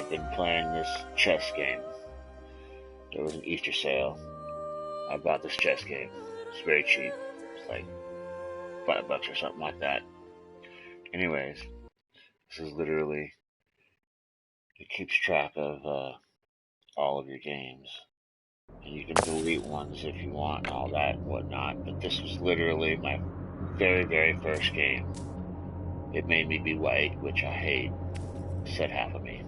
been playing this chess game. There was an Easter sale. I bought this chess game. It's very cheap. It's like $5 or something like that. Anyways, this is literally, it keeps track of all of your games. And you can delete ones if you want and all that and whatnot. But this was literally my very, very first game. It made me be white, which I hate, said half of me.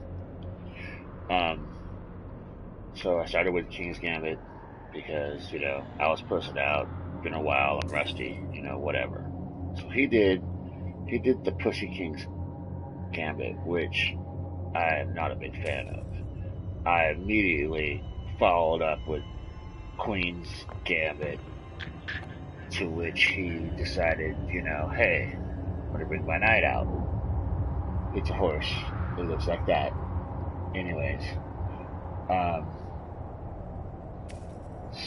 So I started with King's Gambit because, I was posted out, been a while, I'm rusty, whatever. So he did the Pussy King's Gambit, which I am not a big fan of. I immediately followed up with Queen's Gambit, to which he decided, hey, I'm gonna bring my knight out. It's a horse. It looks like that. Anyways,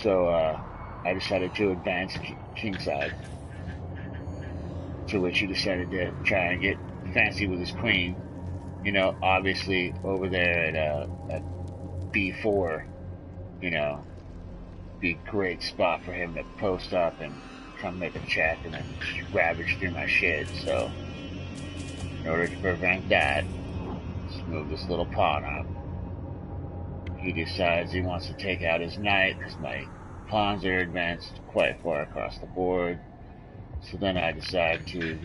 so I decided to advance kingside, to which he decided to try and get fancy with his queen. Obviously over there at B4, be a great spot for him to post up and come make a check and then ravage through my shit. So in order to prevent that, let's move this little pawn up. He decides he wants to take out his knight because my pawns are advanced quite far across the board. So then I decide to,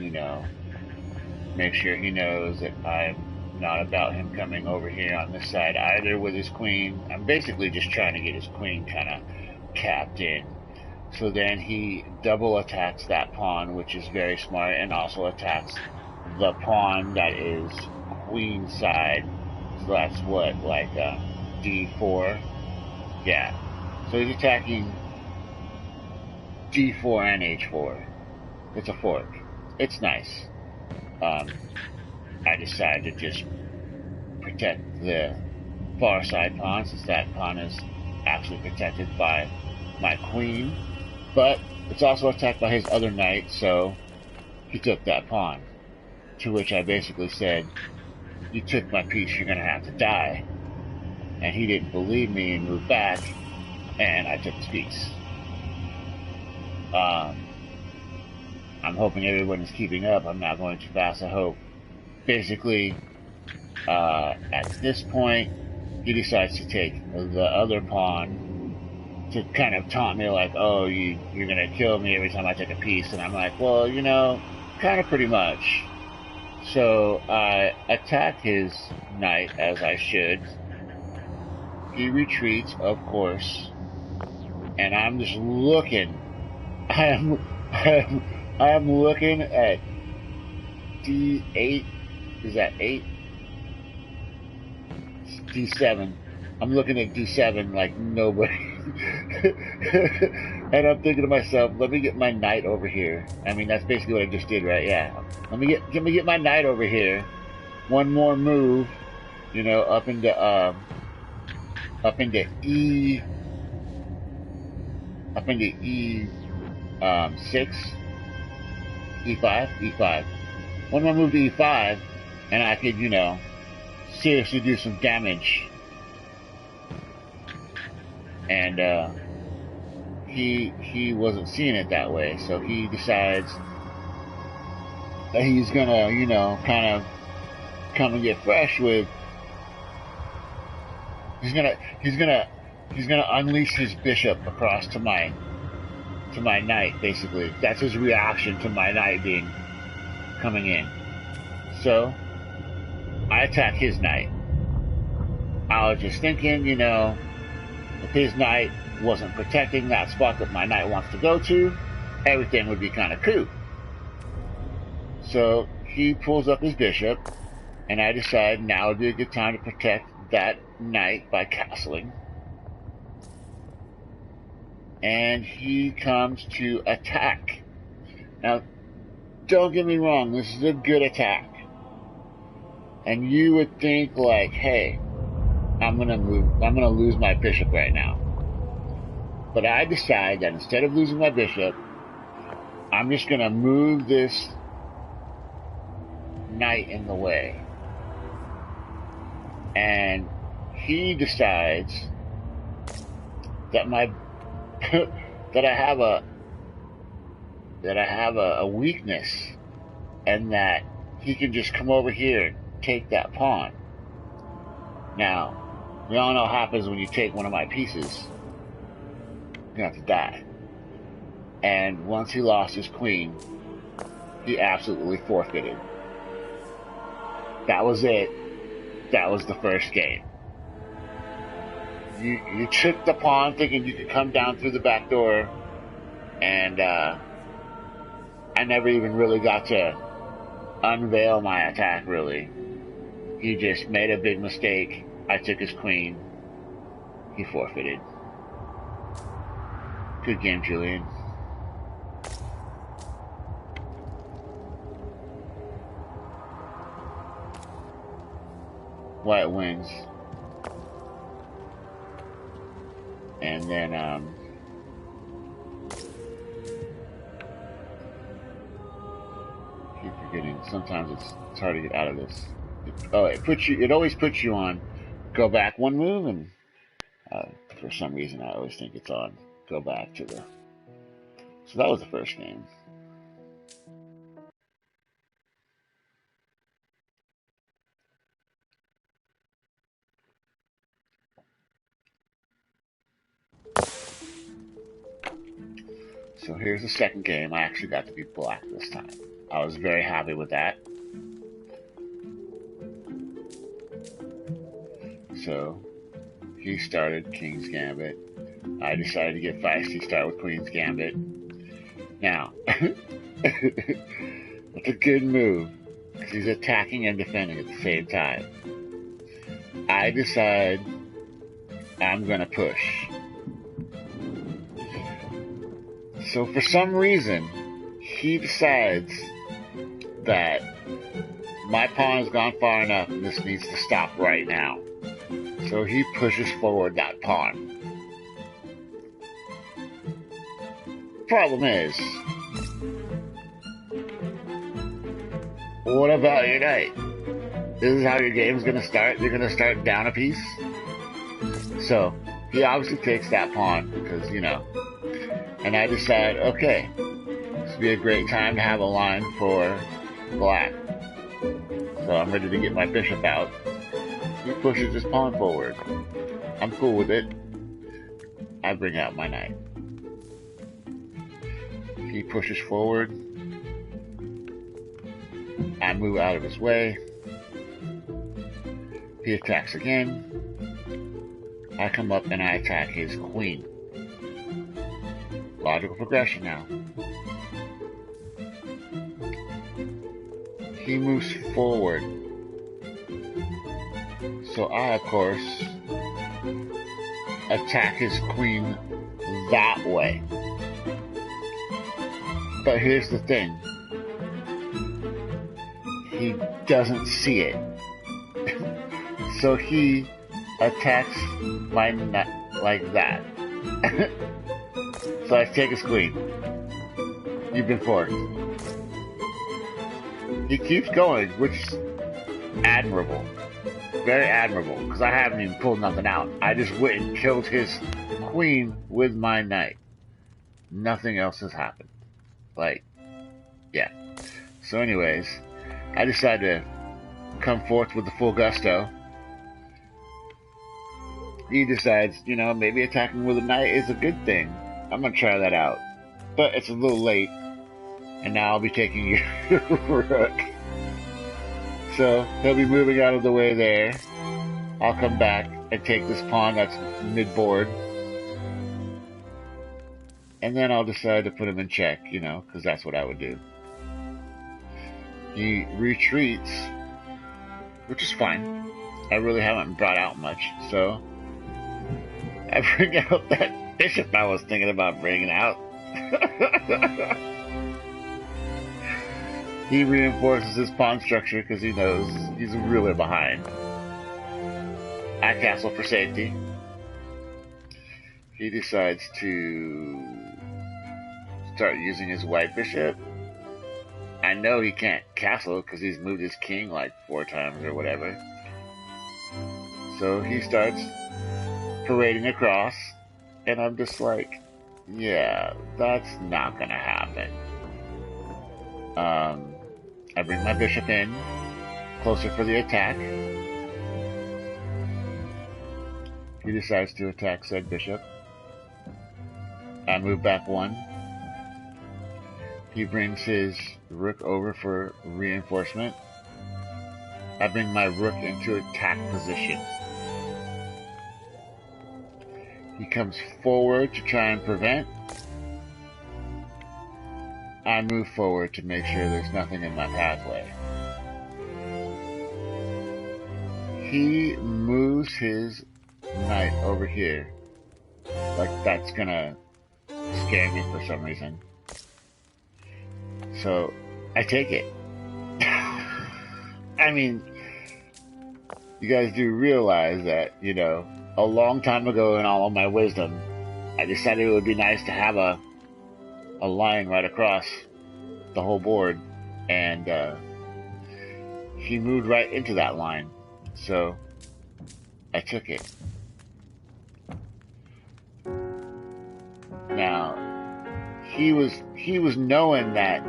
make sure he knows that I'm not about him coming over here on this side either with his queen. I'm basically just trying to get his queen kind of capped in. So then he double attacks that pawn, which is very smart, and also attacks the pawn that is queen side. So that's what, like D4? Yeah. So he's attacking D4 and H4. It's a fork. It's nice. I decided to just protect the far side pawn, since that pawn is actually protected by my queen. But it's also attacked by his other knight, so he took that pawn. To which I basically said, you took my piece, you're gonna have to die. And he didn't believe me and moved back, and I took his piece. I'm hoping everyone is keeping up. I'm not going too fast, I hope. Basically, at this point, he decides to take the other pawn to kind of taunt me like, oh, you're going to kill me every time I take a piece. And I'm like, well, kind of pretty much. So I attack his knight, as I should. He retreats, of course. And I'm just looking. I am looking at D8. Is that 8? D7. I'm looking at D7 like nobody. And I'm thinking to myself, let me get my knight over here. I mean, that's basically what I just did, right? Yeah. Let me get my knight over here. One more move, up into E. Up into E6. E5. One more move to E5, and I could, seriously do some damage. And he wasn't seeing it that way, so he decides that he's gonna, kind of come and get fresh with. He's gonna unleash his bishop across to my knight. Basically, that's his reaction to my knight coming in. So I attack his knight. I was just thinking, if his knight wasn't protecting that spot that my knight wants to go to, everything would be kind of cool. So he pulls up his bishop, and I decide now would be a good time to protect that knight by castling. And he comes to attack. Now, don't get me wrong, this is a good attack. And you would think like, hey, I'm gonna lose my bishop right now. But I decide that instead of losing my bishop, I'm just gonna move this knight in the way. and he decides that my that I have a weakness, and that he can just come over here and take that pawn. Now, we all know what happens when you take one of my pieces. You're gonna have to die. And once he lost his queen, he absolutely forfeited. That was it. That was the first game. You took the pawn thinking you could come down through the back door, and I never even really got to unveil my attack, really. He just made a big mistake. I took his queen. He forfeited. Good game, Julian. White wins. And then, keep forgetting. Sometimes it's hard to get out of this. It always puts you on go back one move, and for some reason I always think it's on go back to the. So that was the first game. So here's the second game. I actually got to be black this time. I was very happy with that. So he started King's Gambit. I decided to get feisty, start with Queen's Gambit. Now, it's a good move because he's attacking and defending at the same time. I decide I'm gonna push. So for some reason, he decides that my pawn has gone far enough and this needs to stop right now. So he pushes forward that pawn. Problem is, what about your knight? This is how your game's gonna start? You're gonna start down a piece? So, he obviously takes that pawn because, you know. And I decide, okay, this would be a great time to have a line for black. So I'm ready to get my bishop out. He pushes his pawn forward. I'm cool with it. I bring out my knight. He pushes forward. I move out of his way. He attacks again. I come up and I attack his queen. Logical progression now. He moves forward. So I, of course, attack his queen that way. But here's the thing. He doesn't see it. So he attacks my nut like that. So I take his queen. You've been forked. He keeps going, which is admirable. Very admirable, because I haven't even pulled nothing out. I just went and killed his queen with my knight. Nothing else has happened. Like, yeah. So anyways, I decided to come forth with the full gusto. He decides, you know, maybe attacking with a knight is a good thing. I'm gonna try that out. But it's a little late, and now I'll be taking your rook. So he'll be moving out of the way there. I'll come back and take this pawn that's mid-board. And then I'll decide to put him in check, you know, because that's what I would do. He retreats, which is fine. I really haven't brought out much, so I bring out that bishop I was thinking about bringing out. He reinforces his pawn structure because he knows he's really behind. I castle for safety. He decides to start using his white bishop. I know he can't castle because he's moved his king like 4 times or whatever. So he starts parading across, and I'm just like, yeah, that's not gonna happen. I bring my bishop in, closer for the attack. He decides to attack said bishop. I move back one. He brings his rook over for reinforcement. I bring my rook into attack position. He comes forward to try and prevent. I move forward to make sure there's nothing in my pathway. He moves his knight over here. Like that's gonna scare me for some reason. So I take it. I mean, you guys do realize that, you know, a long time ago in all of my wisdom, I decided it would be nice to have a line right across the whole board, and he moved right into that line, so I took it. Now, he was knowing that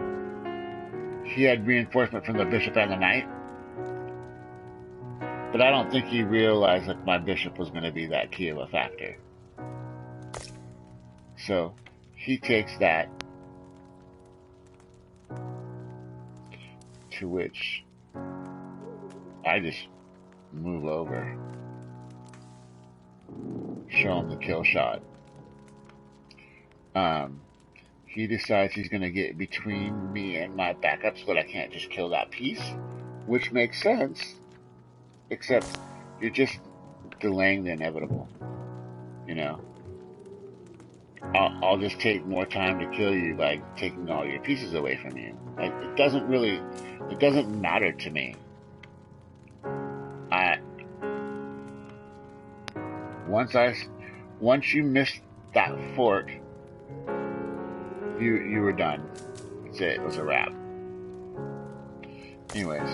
he had reinforcement from the bishop and the knight, but I don't think he realized that my bishop was going to be that key of a factor. So he takes that, to which I just move over, show him the kill shot. He decides he's going to get between me and my backup so that I can't just kill that piece, which makes sense, except you're just delaying the inevitable, you know. I'll just take more time to kill you by taking all your pieces away from you. Like, it doesn't matter to me. Once you miss that fort, you were done. That's it. It was a wrap. Anyways,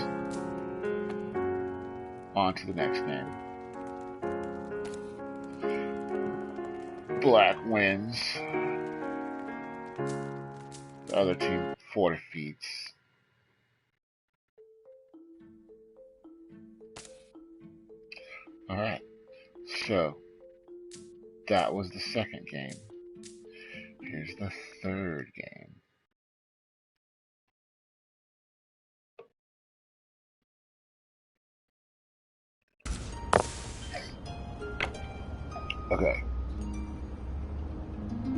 on to the next game. Black wins. The other team 4 defeats. Alright, so that was the second game. Here's the third game. Okay.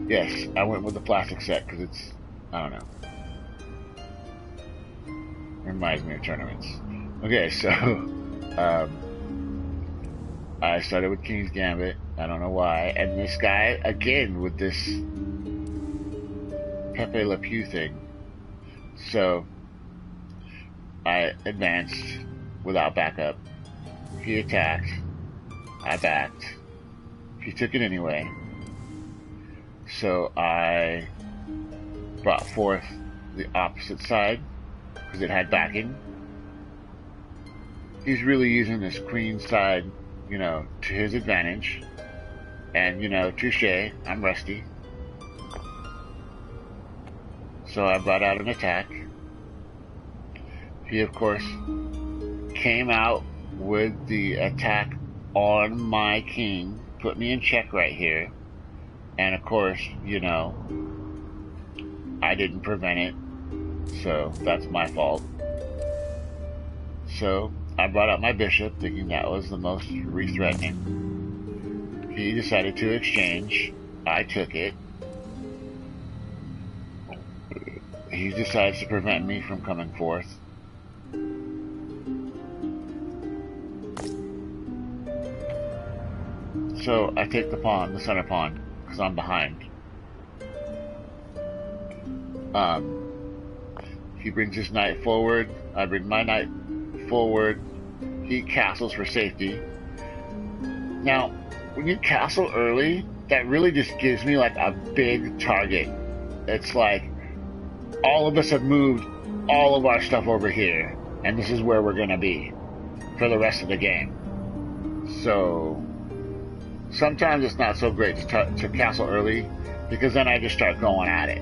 Yes, I went with the plastic set because it's, I don't know. Reminds me of tournaments. Okay, so, I started with King's Gambit. I don't know why. And this guy, again, with this Pepe Le Pew thing. So, I advanced without backup. He attacked. I backed. He took it anyway. So I brought forth the opposite side because it had backing. He's really using this queen side, you know, to his advantage. And, you know, touche, I'm rusty. So I brought out an attack. He, of course, came out with the attack on my king, put me in check right here. And, of course, you know, I didn't prevent it, so that's my fault. So I brought out my bishop, thinking that was the most re-threatening. He decided to exchange. I took it. He decides to prevent me from coming forth. So I take the pawn, the center pawn, because I'm behind. He brings his knight forward. I bring my knight forward. He castles for safety. Now, when you castle early, that really just gives me like a big target. It's like, all of us have moved all of our stuff over here, and this is where we're going to be for the rest of the game. So sometimes it's not so great to castle early, because then I just start going at it.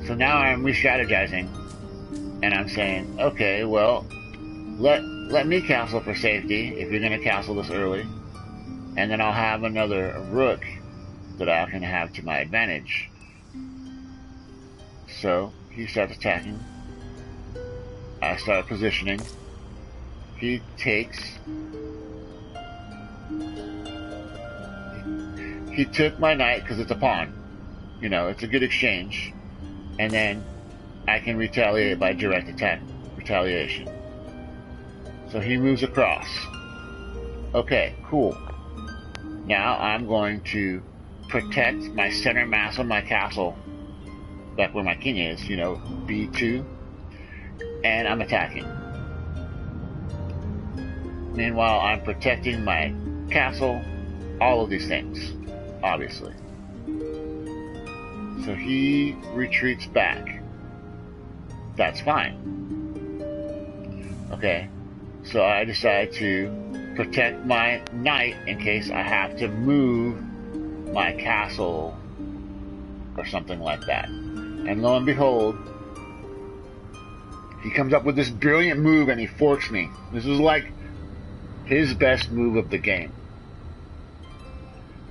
So now I'm re-strategizing, and I'm saying, okay, well, let me castle for safety if you're going to castle this early, and then I'll have another rook that I can have to my advantage. So he starts attacking. I start positioning. He takes. He took my knight because it's a pawn. You know, it's a good exchange. And then I can retaliate by direct attack. Retaliation. So he moves across. Okay, cool. Now I'm going to protect my center mass of my castle, back where my king is, you know, B2, and I'm attacking. Meanwhile, I'm protecting my castle, all of these things, obviously. So he retreats back. That's fine. Okay, so I decide to protect my knight in case I have to move my castle or something like that. And lo and behold, he comes up with this brilliant move and he forks me. This is like his best move of the game.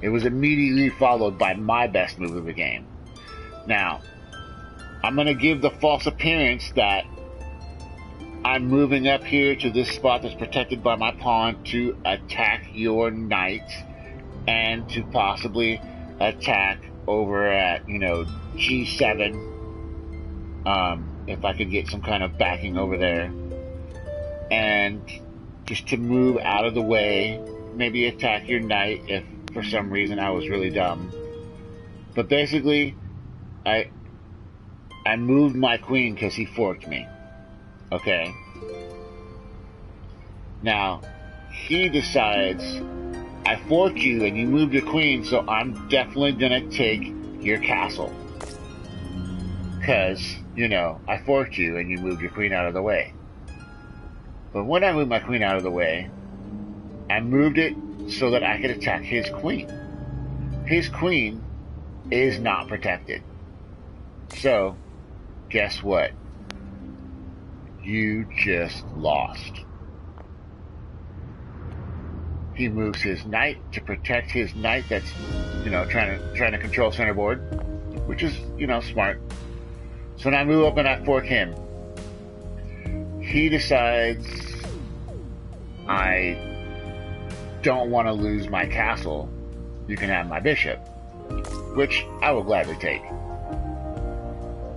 It was immediately followed by my best move of the game. Now, I'm going to give the false appearance that I'm moving up here to this spot that's protected by my pawn to attack your knight and to possibly attack over at, you know, G7, if I could get some kind of backing over there, and just to move out of the way, maybe attack your knight if for some reason I was really dumb. But basically, I moved my queen because he forked me. Okay? Now, he decides, I forked you and you moved your queen, so I'm definitely gonna take your castle. Because, you know, I forked you and you moved your queen out of the way. But when I moved my queen out of the way, I moved it so that I could attack his queen. His queen is not protected. So, guess what? You just lost. He moves his knight to protect his knight that's, you know, trying to control center board, which is, you know, smart. So now I move up and I fork him. He decides I don't want to lose my castle. You can have my bishop, which I will gladly take.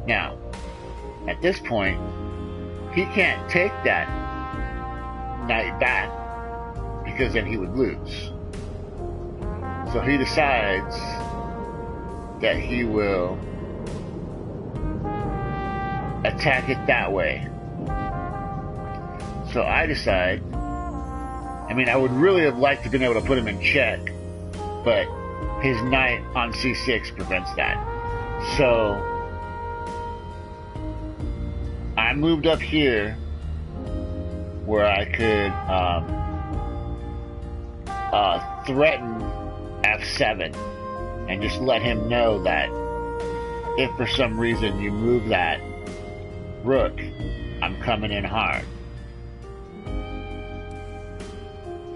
Now, at this point, he can't take that knight back because then he would lose. So he decides that he will attack it that way. So I decide, I mean, I would really have liked to have been able to put him in check, but his knight on C6 prevents that. So I moved up here where I could threaten F7 and just let him know that if for some reason you move that rook, I'm coming in hard.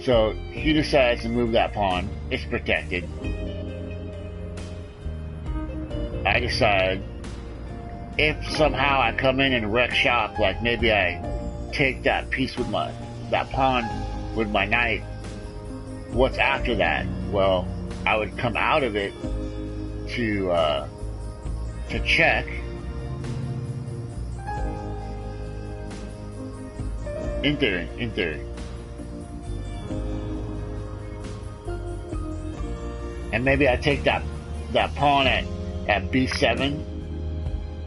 So he decides to move that pawn. It's protected. I decide, if somehow I come in and wreck shop, like maybe I take that piece with that pawn with my knight, what's after that? Well, I would come out of it to check. In theory. And maybe I take that pawn at B7,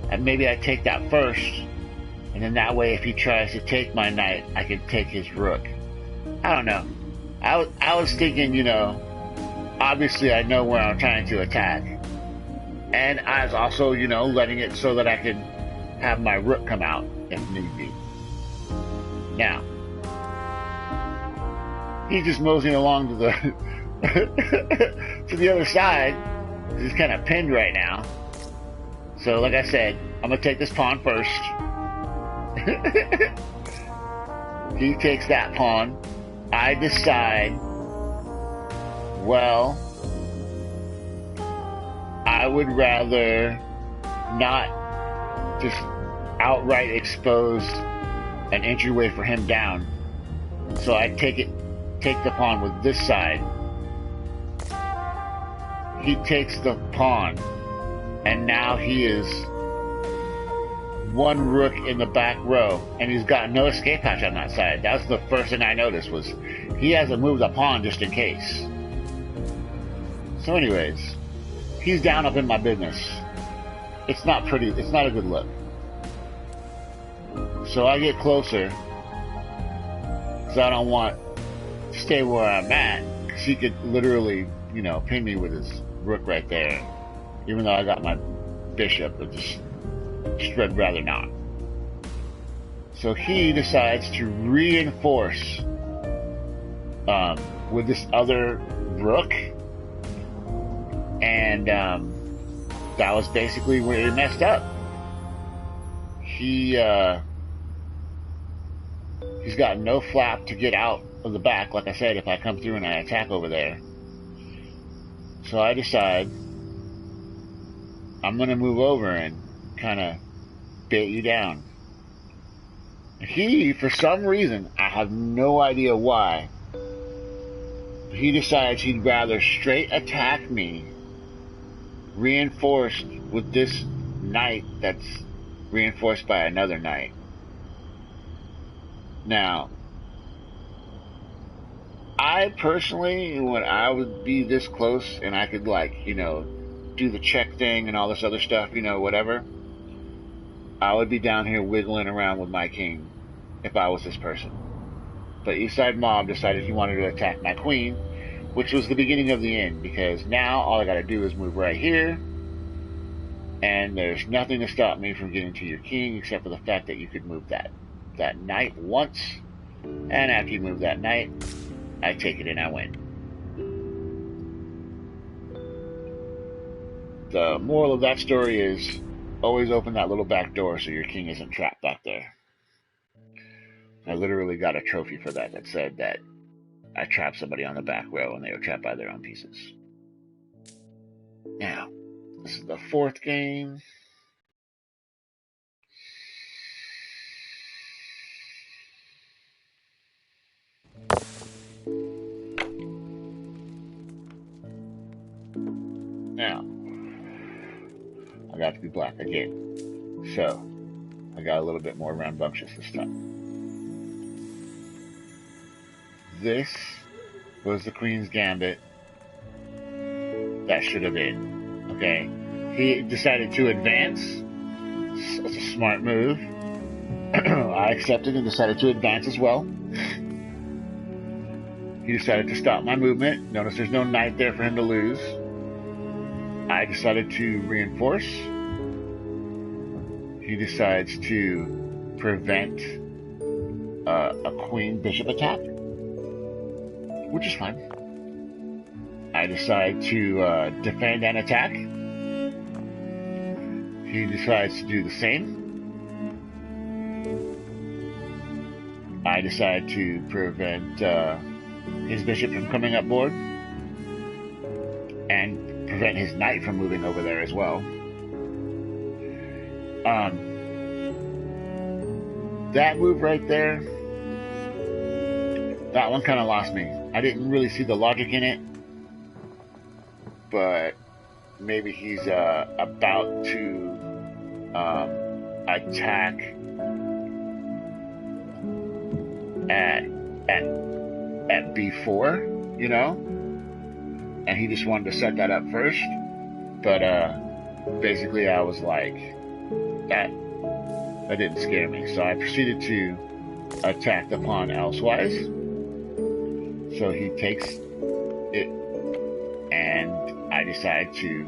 and maybe I take that first, and then that way if he tries to take my knight, I can take his rook. I don't know. I was thinking, you know, obviously I know where I'm trying to attack. And I was also, you know, letting it so that I could have my rook come out if need be. Now, He's just moseying along to the to the other side. He's kind of pinned right now. So, like I said, I'm gonna take this pawn first. He takes that pawn. I decide, well, I would rather not just outright expose an entryway for him down. So I take the pawn with this side. He takes the pawn, and now he is one rook in the back row, and he's got no escape hatch on that side. That was the first thing I noticed, was he hasn't moved the pawn just in case. So anyways, he's down up in my business. It's not pretty, it's not a good look. So I get closer, because I don't want to stay where I'm at, because he could literally, you know, pin me with his rook right there. Even though I got my bishop, but just would rather not. So he decides to reinforce with this other rook, and that was basically where he messed up. He's got no flap to get out of the back, like I said, if I come through and I attack over there. So I decide I'm going to move over and kind of bait you down. He, for some reason, I have no idea why, he decides he'd rather straight attack me, reinforced with this knight that's reinforced by another knight. Now, I personally, when I would be this close and I could, like, you know, do the check thing and all this other stuff, you know, whatever, I would be down here wiggling around with my king if I was this person. But Eastside Mob decided he wanted to attack my queen, which was the beginning of the end, because now all I gotta do is move right here, and there's nothing to stop me from getting to your king except for the fact that you could move that knight once, and after you move that knight, I take it and I win. The moral of that story is always open that little back door so your king isn't trapped back there. I literally got a trophy for that said that I trapped somebody on the back row and they were trapped by their own pieces. Now, this is the fourth game. Now, I got to be black again. So, I got a little bit more rambunctious this time. This was the Queen's Gambit that should have been. Okay? He decided to advance. It's a smart move. I accepted and decided to advance as well. He decided to stop my movement. Notice there's no knight there for him to lose. I decided to reinforce. He decides to prevent a queen bishop attack, which is fine. I decide to defend and attack. He decides to do the same. I decide to prevent his bishop from coming up board, and prevent his knight from moving over there as well. That move right there, that one kind of lost me. I didn't really see the logic in it, but maybe he's about to attack at b4, you know, and he just wanted to set that up first. But basically, I was like, that didn't scare me, so I proceeded to attack the pawn elsewise. So he takes it, and I decide to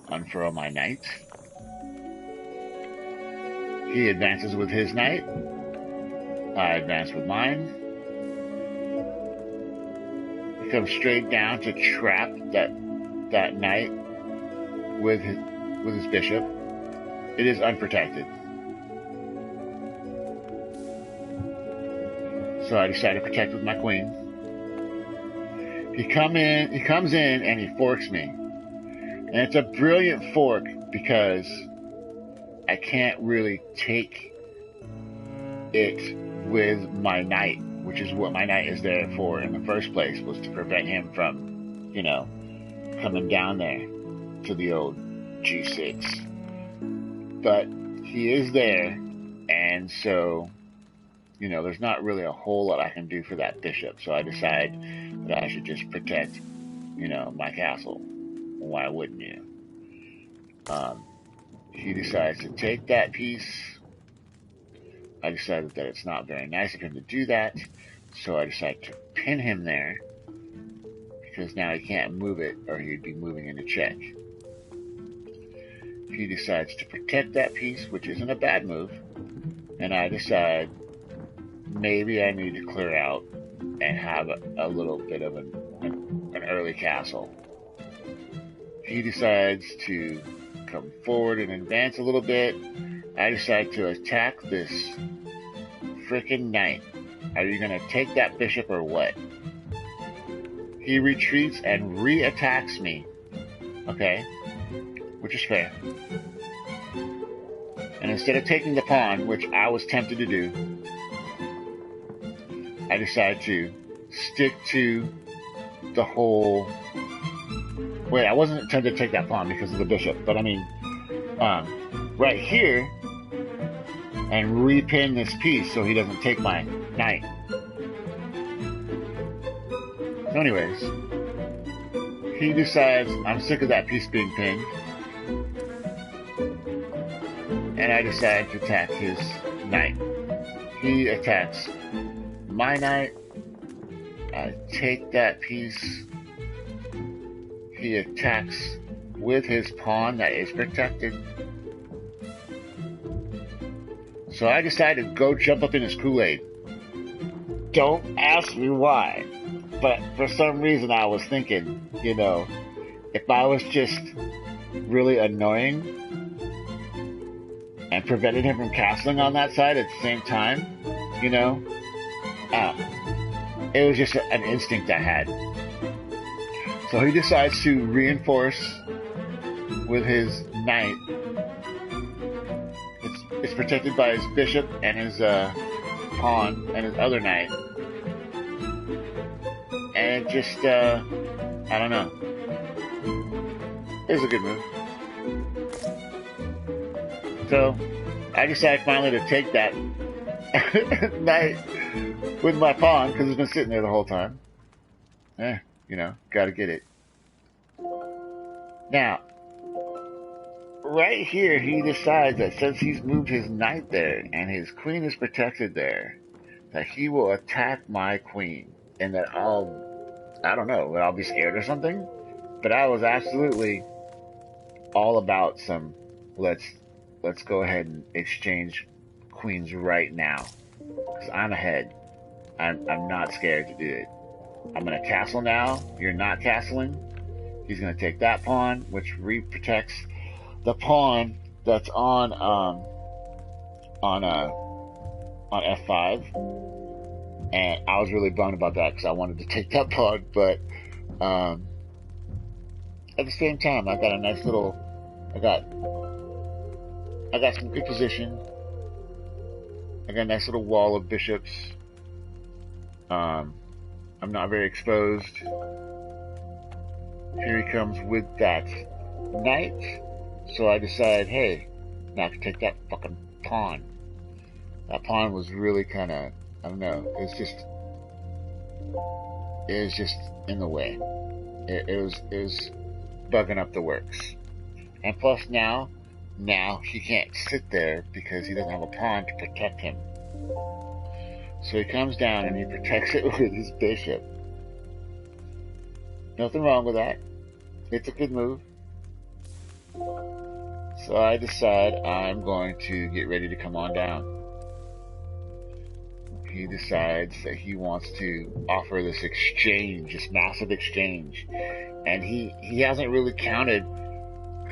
unfurl my knight. He advances with his knight. I advance with mine. come straight down to trap that knight with his bishop. It is unprotected. So I decide to protect with my queen. He comes in and he forks me. And it's a brilliant fork because I can't really take it with my knight, which is what my knight is there for in the first place, was to prevent him from, coming down there to the old G6. But he is there, and so, there's not really a whole lot I can do for that bishop. So I decide that I should just protect, my castle. Why wouldn't you? He decides to take that piece. I decided that it's not very nice of him to do that, so I decide to pin him there, because now he can't move it, or he'd be moving into check. He decides to protect that piece, which isn't a bad move, and I decide maybe I need to clear out and have a little bit of an early castle. He decides to come forward and advance a little bit. I decide to attack this frickin' knight. Are you gonna take that bishop or what? He retreats and re-attacks me. Okay, which is fair. And instead of taking the pawn, which I was tempted to do, I decide to stick to the whole... Wait, I wasn't tempted to take that pawn because of the bishop, but I mean, right here, and repin this piece so he doesn't take my knight. So anyways, he decides I'm sick of that piece being pinned, and I decide to attack his knight. He attacks my knight. I take that piece. He attacks with his pawn that is protected. So I decided to go jump up in his Kool-Aid. Don't ask me why, but for some reason I was thinking, if I was just really annoying and prevented him from castling on that side at the same time, it was just an instinct I had. So he decides to reinforce with his knight. It's protected by his bishop and his pawn and his other knight. And just, I don't know. It was a good move. So I decide finally to take that knight with my pawn, because it's been sitting there the whole time. Gotta get it. Now, right here, he decides that since he's moved his knight there and his queen is protected there, that he will attack my queen, and that I don't know, I'll be scared or something. But I was absolutely all about some, let's go ahead and exchange queens right now, because I'm ahead. I'm not scared to do it. I'm going to castle now. You're not castling. He's going to take that pawn, which protects the pawn that's on F5. And I was really bummed about that because I wanted to take that pawn, but at the same time, I got a nice little. I got some good position. I got a nice little wall of bishops. I'm not very exposed. Here he comes with that knight. So I decide, hey, now I can take that fucking pawn. That pawn was really kind of, I don't know, it was just in the way. It was bugging up the works. And plus now he can't sit there because he doesn't have a pawn to protect him. So he comes down and he protects it with his bishop. Nothing wrong with that. It's a good move. So I decide I'm going to get ready to come on down. he decides that he wants to offer this exchange, this massive exchange. And he hasn't really counted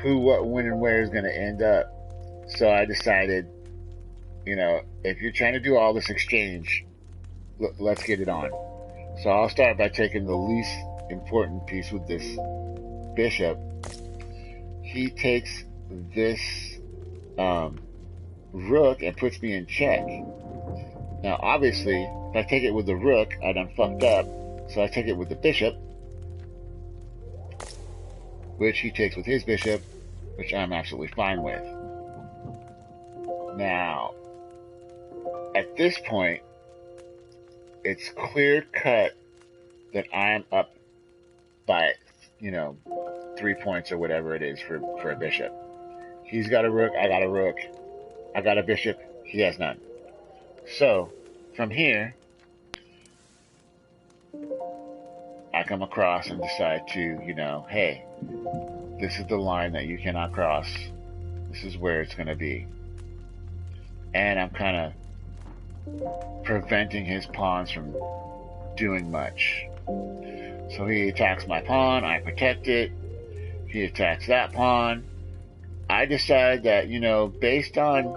who, what, when, and where is going to end up. So I decided, you know, if you're trying to do all this exchange, let's get it on. So I'll start by taking the least important piece with this bishop. He takes this rook and puts me in check. Now, obviously, if I take it with the rook, I done fucked up. So I take it with the bishop, which he takes with his bishop, which I'm absolutely fine with. Now, at this point, it's clear cut that I'm up by, 3 points or whatever it is for a bishop. He's got a rook, I got a rook. I got a bishop, he has none. So, from here, I come across and decide to, hey, this is the line that you cannot cross. This is where it's going to be. And I'm kind of preventing his pawns from doing much. So he attacks my pawn, I protect it. He attacks that pawn. I decide that, based on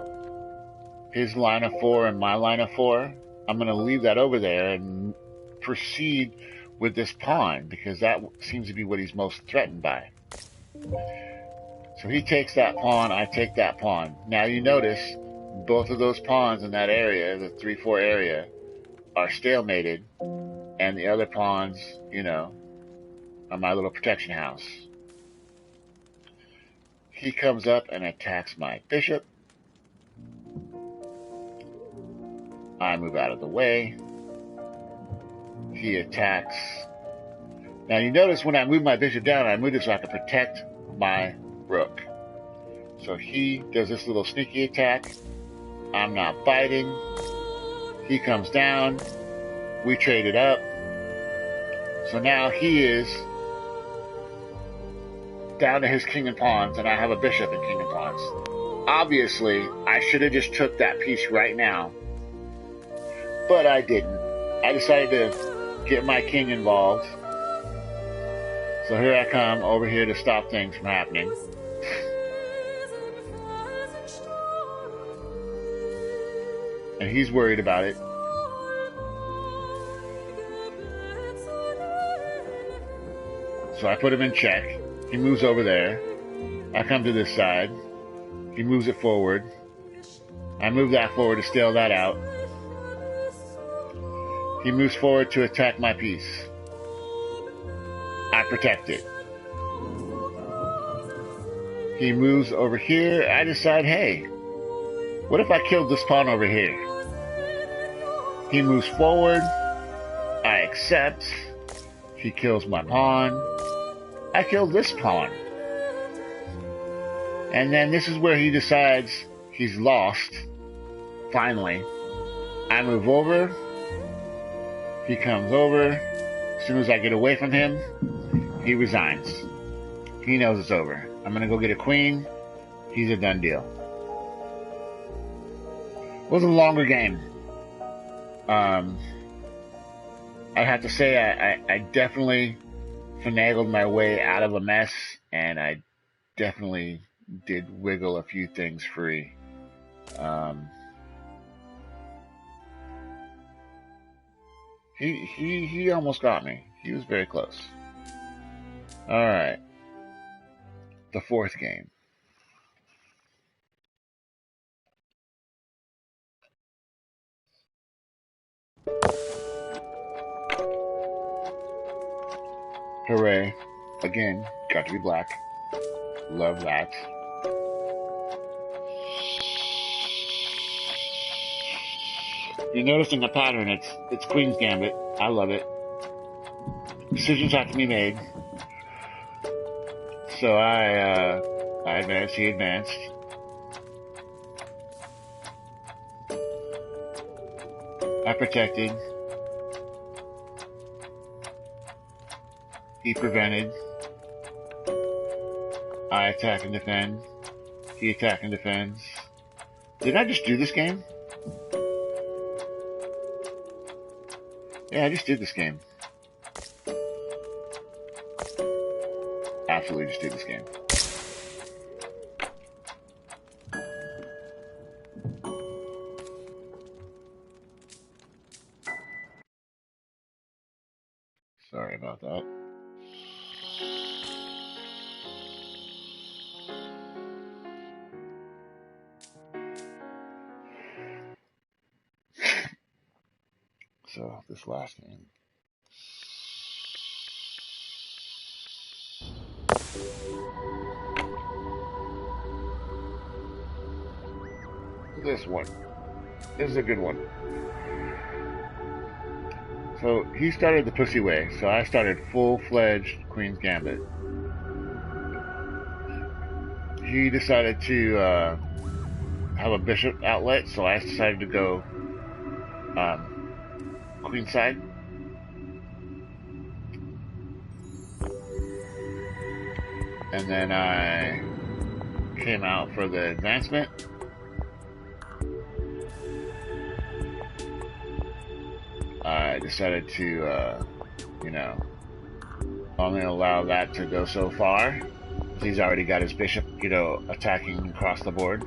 his line of 4 and my line of 4, I'm going to leave that over there and proceed with this pawn, because that seems to be what he's most threatened by. So he takes that pawn, I take that pawn. Now you notice both of those pawns in that area, the 3-4 area, are stalemated, and the other pawns, are my little protection house. He comes up and attacks my bishop. I move out of the way. He attacks. Now you notice when I move my bishop down, I move it so I can protect my rook. So he does this little sneaky attack. I'm not biting. He comes down. We trade it up. So now he is down to his king and pawns, and I have a bishop and king and pawns. Obviously, I should have just took that piece right now, but I didn't. I decided to get my king involved. So here I come over here to stop things from happening. And he's worried about it. So I put him in check. He moves over there. I come to this side. He moves it forward. I move that forward to stale that out. He moves forward to attack my piece. I protect it. He moves over here. I decide, hey, what if I killed this pawn over here? He moves forward. I accept. He kills my pawn. I kill this pawn. And then this is where he decides he's lost. Finally. I move over. He comes over. As soon as I get away from him, he resigns. He knows it's over. I'm going to go get a queen. He's a done deal. It was a longer game. I have to say I definitely finagled my way out of a mess, and I definitely did wiggle a few things free. He almost got me. He was very close. All right. The fourth game. Hooray. Again, got to be black. Love that. You're noticing a pattern. It's Queen's Gambit. I love it. Decisions have to be made. So I advanced. He advanced. I protected. He prevented. I attack and defend. He attack and defends. Did I just do this game? Yeah, I just did this game. Absolutely just did this game. Sorry about that. So, this last game. This one. This is a good one. So, he started the pussy way, so I started full-fledged Queen's Gambit. He decided to have a bishop outlet, so I decided to go queenside. And then I came out for the advancement. I decided to, you know, only allow that to go so far. He's already got his bishop, you know, attacking across the board.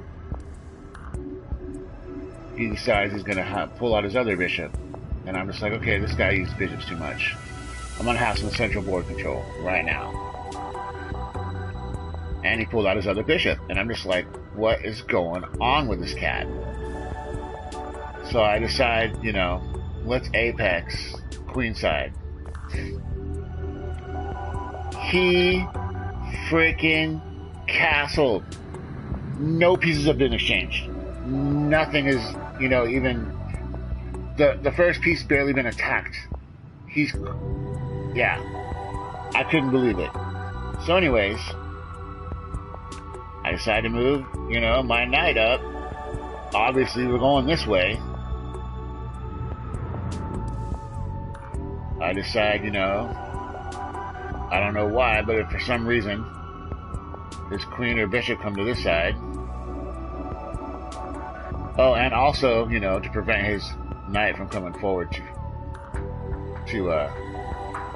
He decides he's going to pull out his other bishop. And I'm just like, okay, this guy uses bishops too much. I'm going to have some central board control right now. And he pulled out his other bishop. And I'm just like, what is going on with this cat? So I decide, you know, let's apex queenside. He freaking castled. No pieces have been exchanged. Nothing is, you know, even the first piece barely been attacked. Yeah, I couldn't believe it. So anyways, I decided to move, you know, my knight up. Obviously we're going this way. I decide, you know, I don't know why, but if for some reason his queen or bishop come to this side. Oh, and also, you know, to prevent his knight from coming forward to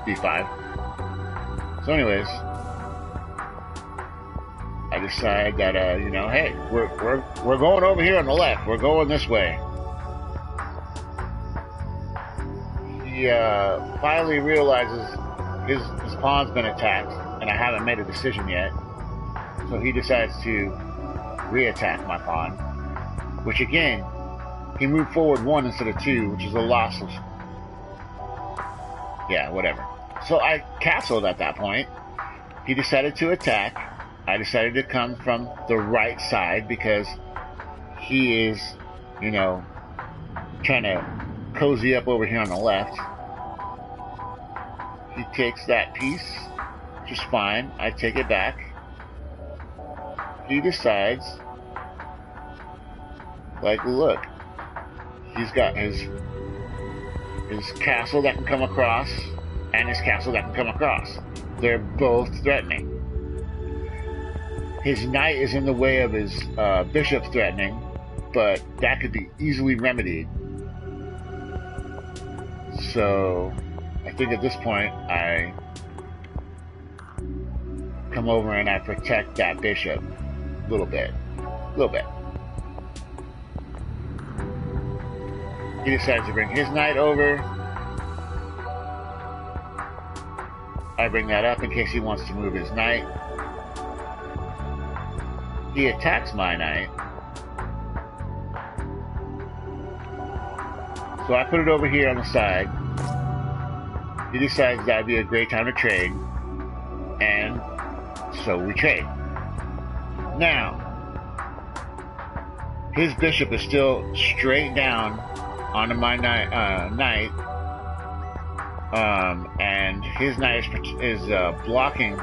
b5. So anyways, I decide that you know, hey, we're going over here on the left. We're going this way. He finally realizes his pawn's been attacked, and I haven't made a decision yet. So he decides to re-attack my pawn, which again, he moved forward 1 instead of 2, which is a loss of, yeah, whatever. So I castled at that point. He decided to attack. I decided to come from the right side because he is, you know, trying to cozy up over here on the left. He takes that piece, which is fine. I take it back. He decides, like, look, he's got his castle that can come across and his castle that can come across. They're both threatening. His knight is in the way of his bishop threatening, but that could be easily remedied. So I think at this point I come over and I protect that bishop a little bit. He decides to bring his knight over. I bring that up in case he wants to move his knight. He attacks my knight. So I put it over here on the side. He decides that'd be a great time to trade. And so we trade. Now, his bishop is still straight down onto my knight. And his knight is blocking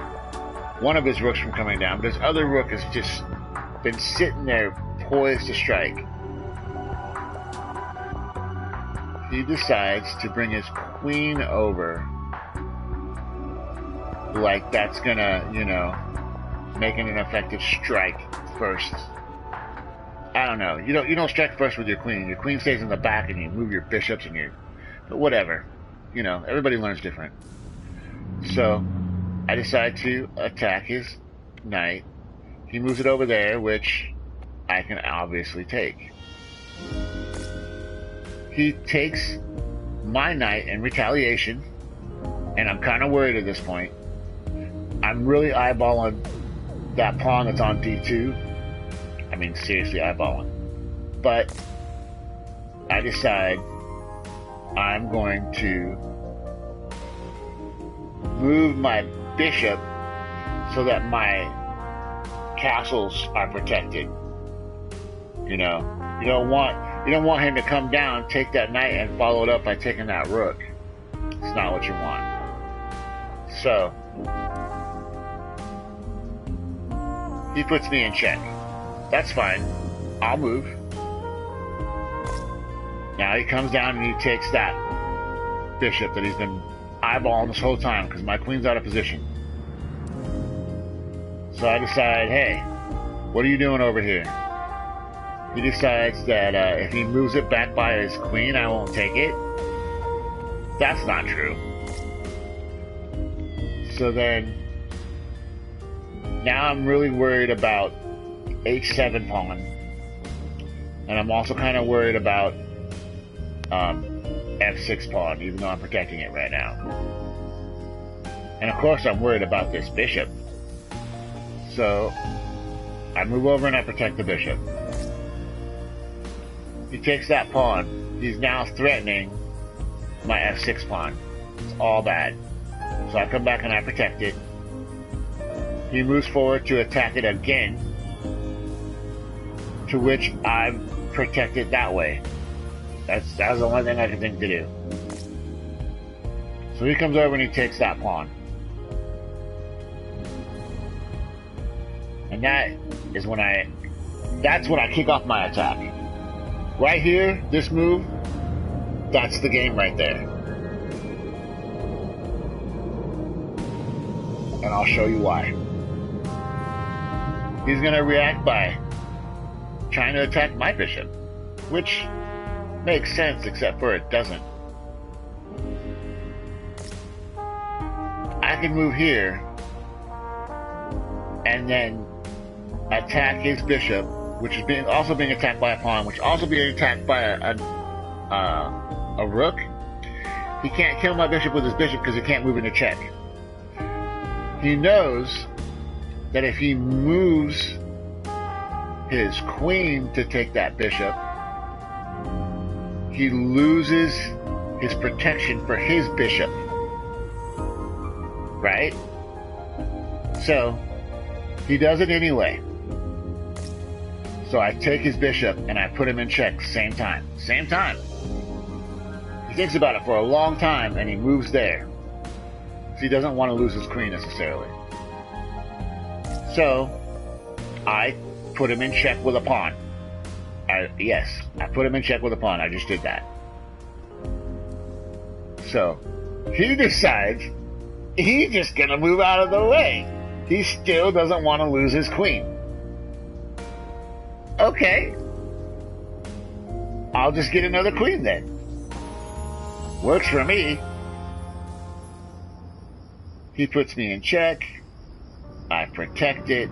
one of his rooks from coming down, but his other rook has just been sitting there poised to strike. He decides to bring his queen over, like that's gonna, you know, make it an effective strike first. I don't know. You don't strike first with your queen. Your queen stays in the back, and you move your bishops, and but whatever. You know, everybody learns different. So I decide to attack his knight. He moves it over there, which I can obviously take. He takes my knight in retaliation, and I'm kind of worried at this point. I'm really eyeballing that pawn that's on d2. I mean, seriously eyeballing. But I decide I'm going to move my bishop so that my castles are protected. You know, you don't want him to come down, take that knight, and follow it up by taking that rook. It's not what you want. So he puts me in check. That's fine. I'll move. Now he comes down and he takes that bishop that he's been eyeballing this whole time because my queen's out of position. So I decide, hey, what are you doing over here? He decides that if he moves it back by his queen, I won't take it. That's not true. So then, now I'm really worried about h7 pawn. And I'm also kind of worried about f6 pawn, even though I'm protecting it right now. And of course I'm worried about this bishop. So I move over and I protect the bishop. He takes that pawn. He's now threatening my f6 pawn. It's all bad. So I come back and I protect it. He moves forward to attack it again, to which I protect it that way. That's the only thing I can think to do. So he comes over and he takes that pawn. And that's when I kick off my attack. Right here, this move, that's the game right there. And I'll show you why. He's going to react by trying to attack my bishop, which makes sense except for it doesn't. I can move here and then attack his bishop, which is also being attacked by a pawn, which is also being attacked by a rook. He can't kill my bishop with his bishop because he can't move into check. He knows that if he moves his queen to take that bishop, he loses his protection for his bishop. Right? So, he does it anyway. So I take his bishop and I put him in check same time. Same time. He thinks about it for a long time and he moves there. So he doesn't want to lose his queen necessarily. So I put him in check with a pawn. Yes, I put him in check with a pawn. I just did that. So he decides he's just gonna move out of the way. He still doesn't want to lose his queen. Okay. I'll just get another queen then. Works for me. He puts me in check. I protect it.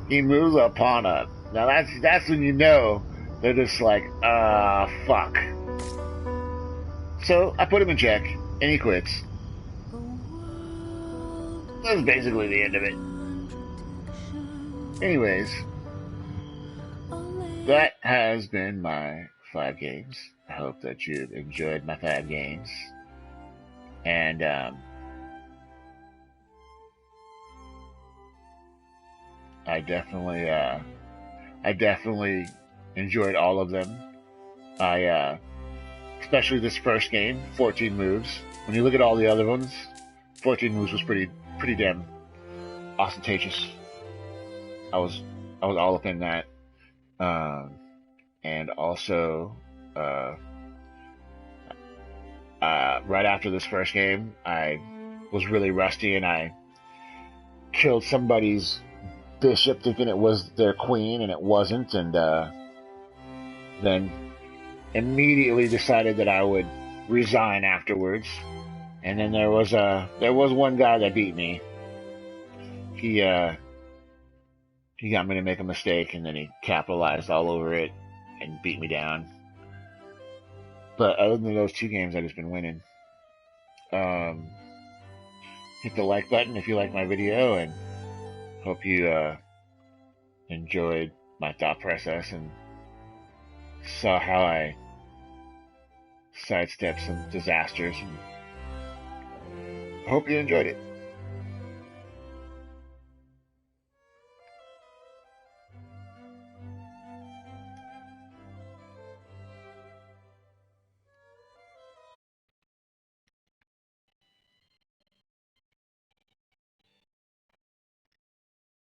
He moves a pawn up. Now that's when you know they're just like, fuck. So I put him in check, and he quits. That's basically the end of it. Anyways, that has been my 5 games. I hope that you've enjoyed my 5 games. And, I definitely enjoyed all of them. Especially this first game, 14 moves. When you look at all the other ones, 14 moves was pretty damn ostentatious. I was all up in that. And also, right after this first game, I was really rusty and I killed somebody's bishop thinking it was their queen and it wasn't, and then immediately decided that I would resign afterwards. And then there was one guy that beat me. He got me to make a mistake, and then he capitalized all over it and beat me down. But other than those 2 games, I've just been winning. Hit the like button if you like my video, and hope you enjoyed my thought process and saw how I sidestepped some disasters. And hope you enjoyed it.